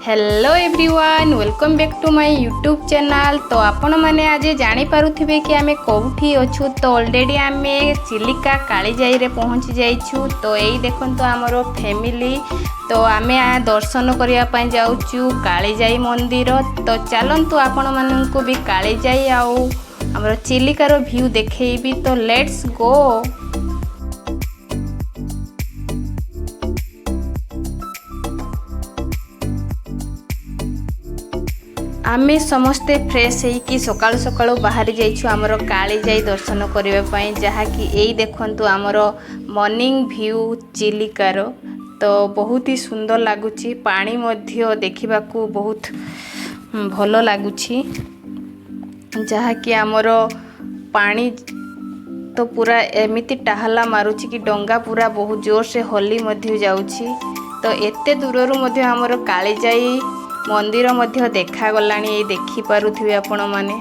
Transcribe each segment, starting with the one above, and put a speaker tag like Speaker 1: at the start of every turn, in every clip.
Speaker 1: Hello everyone welcome back to my YouTube channel. तो आपण मैंने आज जानी पारुथिबे कि आमे कोठी अछु। तो ऑलरेडी आमे चिलिका कालीजाई रे पहुंच जाइछु। तो यही देखंतु हमरो फैमिली। तो आमे दर्शन करिया पई जाउछु कालीजाई मंदिर। तो चलंतु आपण माननकु भी कालीजाई आउ हमरो चिलिका रो व्यू देखैबी। तो लेट्स गो। आमे समस्ते फ्रेश होइकी सकाळु सकाळु बाहर जाइछु हमर कालीजाई दर्शन करिवा पई। जहा कि एई देखंतु हमर मॉर्निंग व्यू चिलिकार। तो बहुत ही सुंदर लागुची। पानी मध्य देखिबा को बहुत भलो लागुची। जहा कि हमर पानी तो पूरा एमिति टाहला मारुची कि डंगा पूरा बहुत जोर से हली मध्य जाउची। तो एते दूररु मध्य हमर कालीजाई मंदिर मध्य देखा गलानी। ये देखि पारुथिबे आपण माने।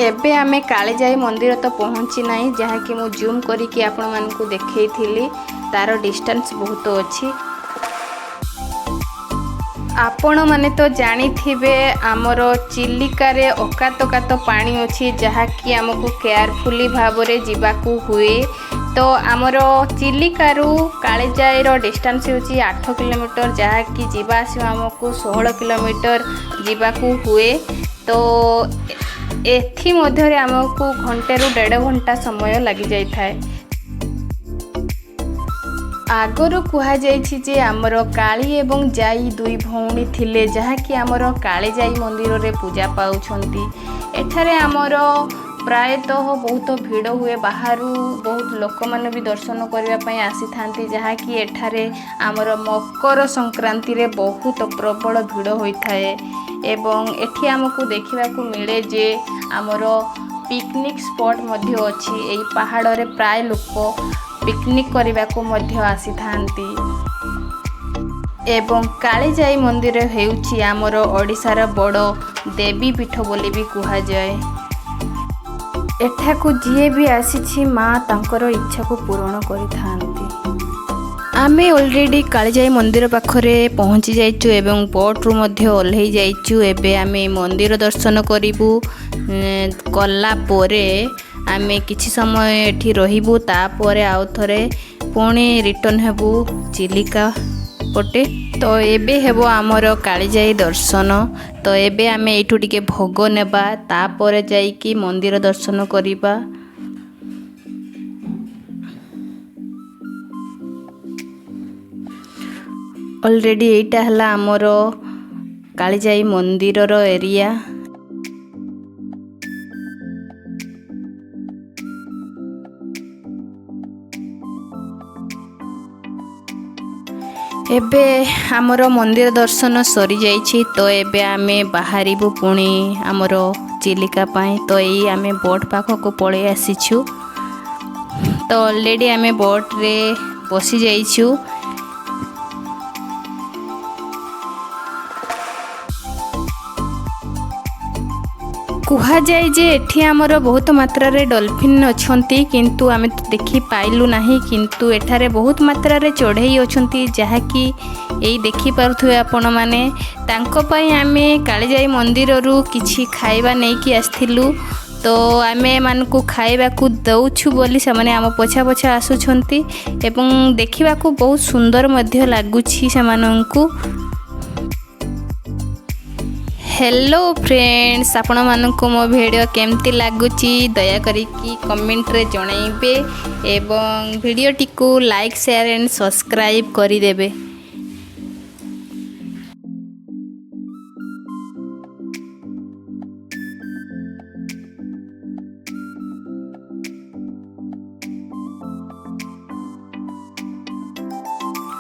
Speaker 1: एबे आमे कालीजाई मंदिर तो पहुंची नाही। जहा कि मु जूम करी कि आपण मानकु देखैथिली तार डिस्टेंस बहुत अछि। आपण माने तो जानी थिबे हमर चिलिका रे अकात पानी अछि। जहा कि हमकु केयरफुली भाबरे जिबाकू हुए। तो आमर चिलिकारु कालीजाई रो डिस्टेंस होची 8 किलोमीटर। जहा कि जीवा आसी हमकु 16 किलोमीटर जीवाकू हुए। तो एथि मध्यरे हमकु घंटे रु 1.5 घंटा समय लागि जाय थाए। आगरु कुहा जायछि जे हमर काली एवं जाई दुई भौणी थिले। जहा कि हमर कालीजाई मंदिर रे पूजा पाउछंती। एठारे हमर प्रायतः बहुत भीड़ हुए। बाहर बहुत लोक माने भी दर्शन करने पई आसी थांती। जहा कि एठारे आमर मकर संक्रांति रे बहुत प्रबल भीड़ होई थाए। एवं एठी हमकु देखिबा को मिले जे आमर पिकनिक स्पॉट मध्य अछि। एई पहाड़ रे प्राय लोक पिकनिक करबा को मध्य आसी थांती। एवं कालीजाई मंदिर हेउछि आमर ओडिसा रा बड़ देवी पीठ बोली भी कुहा जाय। एठाकू जीए भी आसी माँ तांकर इच्छा को पूर्ण करिथांती। आमे ऑलरेडी कालीजाई मंदिर पाखरे पहुंची जाइछु एवं बोट रु मध्य ओल्हेई जाइछु। एबे आमे मंदिर दर्शन करिबु। कला पोरे आमे किछि समय एठी रहिबु। ता पोरे आउ थरे पुणी रिटर्न हेबु चिलिका पटे। तो एबे हेबो आमर कालीजाई दर्शन। तो एबे आमे एठू टिके भोग नेबा तापर जाइकी मंदिर दर्शन करिबा। ऑलरेडी एटा हला आमर कालीजाई मंदिर रो एरिया। एबे हमरो मंदिर दर्शन सरी जाइछि। तो एबे आमे बाहरिबु पुणी हमरो चिलिका पाई। तो एई आमे बोट पाखो को पळे आसीछु। तो ऑलरेडी आमे बोट रे बसी जाइछु। कुहा जाए जे एठी हमर बहुत मात्रा रे डॉल्फिन अछंती। किंतु आमे तो देखि पाइलु नाही। किंतु एठारे बहुत मात्रा रे चढ़ई अछंती। जहा कि एई देखि पारुथुवे आपण माने। तांको पई आमे कालीजाई मंदिर रु किछि खाइबा नै कि आस्थिलु। तो आमे मानकु खाइबा को दउछु बोली से माने आम पछा पछा आसुछंती। एवं देखिबा को बहुत सुंदर मध्य लागुछि से माननकु। हेलो फ्रेंड्स आपण मानकु मो वीडियो केमती लागुची दया करी कि कमेंट रे जणाइबे। एवं वीडियो टिकु लाइक शेयर एंड सब्सक्राइब करि देबे।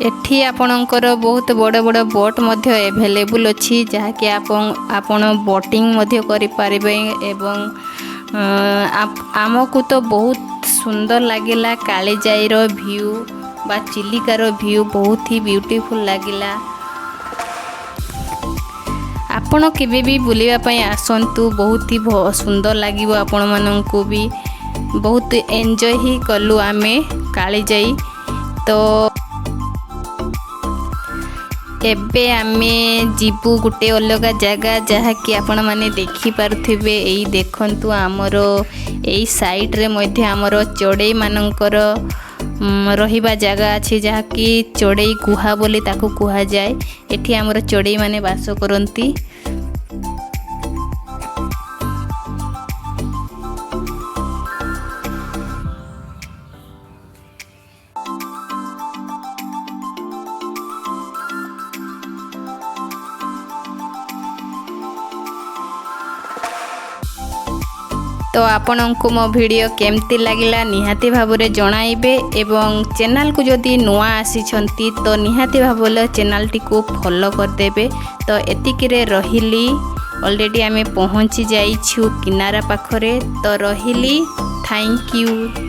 Speaker 1: एठी आपणकर बहुत बड़ बड़ बोट मध्य एवेलेबल अछि। जहा कि आपण बोटिंग मध्य करि पारिबे। एवं आमको तो बहुत सुंदर लागिला कालीजाई रो व्यू बा चिलिका रो व्यू बहुत ही ब्यूटीफुल लागिला। आपण केबे भी बुलिबा पई आसंतु। बहुत ही सुंदर लागिवो आपण माननकु भी। बहुत एंजॉय ही कलु आमे कालीजाई। तो एबे आमे जीवु गुटे अलग जगह जहाँकि आपण माने देखि पारुथिबे। एई देखंतु आमरो एई साइड रे मध्ये आमरो चढ़ई मानकर रहिबा जगह अछि जहाँकि चढ़ई गुहा बोली ताकू कुहा जाए। एठी आमरो चढ़ई माने वास करंती। तो आपनको मो वीडियो केमती लगिला निहाती भावरे जणाइबे एवं चैनल को जदि नुआ आसीछंती तो निहाती भावले चैनल टी को फॉलो कर देबे। तो एतिकिरे रहिली ऑलरेडी आमे पहुंची जाइछु किनारा पाखरे। तो रहिली, थैंक यू।